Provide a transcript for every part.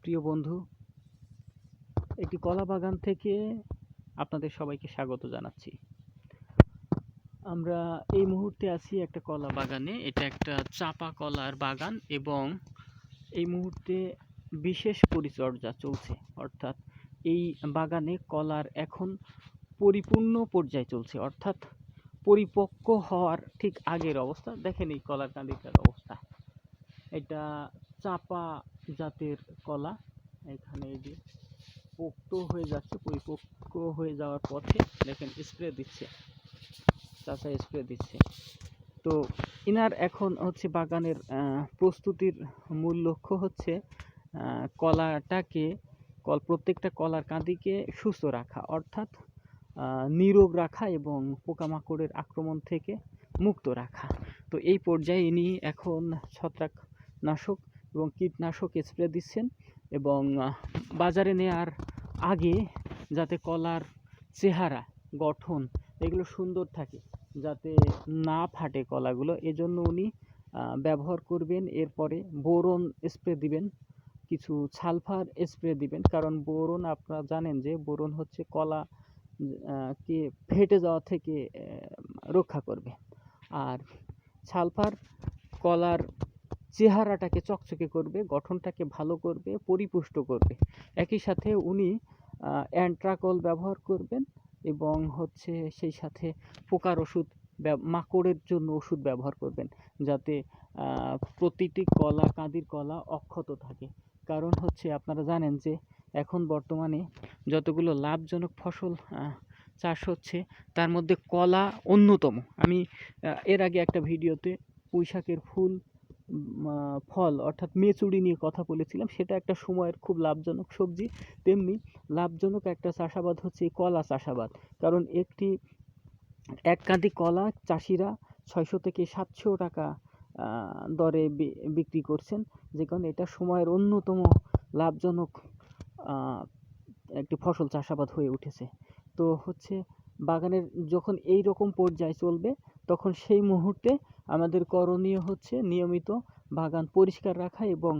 প্রিয় বন্ধু, একটি কলা বাগান থেকে আপনাদের সবাইকে স্বাগত জানাচ্ছি। আমরা এই মুহূর্তে আছি একটা কলা বাগানে। এটা একটা চাপা কলার বাগান এবং এই মুহূর্তে বিশেষ পরিচর্যা চলছে, অর্থাৎ এই বাগানে কলার এখন পরিপূর্ণ পর্যায়ে চলছে, অর্থাৎ পরিপক্ক হওয়ার ঠিক আগের অবস্থা। দেখেন এই কলার কাঁদিটার অবস্থা। এটা চাপা জাতের কলা। এখানে এই যে পোক্ত হয়ে যাচ্ছে, পরিপক্ক হয়ে যাওয়ার পথে দেখেন স্প্রে দিচ্ছে, চাচা স্প্রে দিচ্ছে। তো ইনার এখন হচ্ছে বাগানের প্রস্তুতির মূল লক্ষ্য হচ্ছে কলাটাকে প্রত্যেকটা কলার কাঁদিকে সুস্থ রাখা, অর্থাৎ নীরোগ রাখা এবং পোকামাকড়ের আক্রমণ থেকে মুক্ত রাখা। তো এই পর্যায়ে ইনি এখন ছত্রাকনাশক এবং কীটনাশক স্প্রে দিচ্ছেন এবং বাজারে নেওয়ার আগে যাতে কলার চেহারা, গঠন এগুলো সুন্দর থাকে, যাতে না ফাটে কলাগুলো, এজন্য উনি ব্যবহার করবেন। এরপরে বোরন স্প্রে দিবেন, কিছু সালফার স্প্রে দিবেন, কারণ বোরন আপনারা জানেন যে বোরন হচ্ছে কলা কে ফেটে যাওয়া থেকে রক্ষা করবে। আর সালফার কলার চেহারাটাকে চকচকে করবে, গঠনটাকে ভালো করবে, পরিপুষ্ট করবে। একই সাথে উনি অ্যান্ট্রাকল ব্যবহার করবেন এবং হচ্ছে সেই সাথে পোকার ওষুধ, মাকড়ের জন্য ওষুধ ব্যবহার করবেন, যাতে প্রতিটি কলা, কাঁদির কলা অক্ষত থাকে। কারণ হচ্ছে আপনারা জানেন যে এখন বর্তমানে যতগুলো লাভজনক ফসল চাষ হচ্ছে তার মধ্যে কলা অন্যতম। আমি এর আগে একটা ভিডিওতে পুঁইশাকের ফল অর্থাৎ মেচুড়ি নিয়ে কথা বলেছিলাম। সেটা একটা সময়ের খুব লাভজনক সবজি, তেমনি লাভজনক একটা চাষাবাদ হচ্ছে এই কলা চাষাবাদ। কারণ এক কাঁদি কলা চাষিরা 600 থেকে 700 টাকা দরে বিক্রি করছেন, যে কারণে এটা সময়ের অন্যতম লাভজনক একটি ফসল চাষাবাদ হয়ে উঠেছে। তো হচ্ছে বাগানের যখন এই রকম পর্যায়ে চলবে, তখন সেই মুহূর্তে আমাদের করণীয় হচ্ছে নিয়মিত বাগান পরিষ্কার রাখা এবং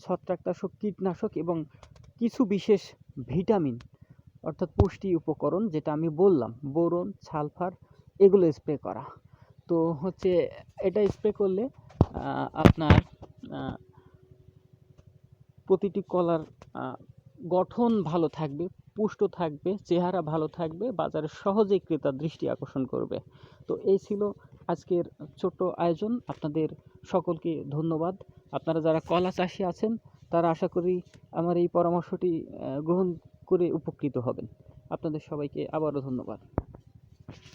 ছত্রাকনাশক, কীটনাশক এবং কিছু বিশেষ ভিটামিন অর্থাৎ পুষ্টি উপকরণ, যেটা আমি বললাম, বোরন, সালফার, এগুলো স্প্রে করা। তো হচ্ছে এটা স্প্রে করলে আপনার প্রতিটি কলার গঠন ভালো থাকবে, পুষ্ট থাকবে, চেহারা ভালো থাকবে, বাজারে সহজেই ক্রেতার দৃষ্টি আকর্ষণ করবে। তো এই ছিল আজকের ছোট্ট আয়োজন। আপনাদের সকলকে ধন্যবাদ। আপনারা যারা কলা চাষি আছেন তারা আশা করি আমার এই পরামর্শটি গ্রহণ করে উপকৃত হবেন। আপনাদের সবাইকে আবারও ধন্যবাদ।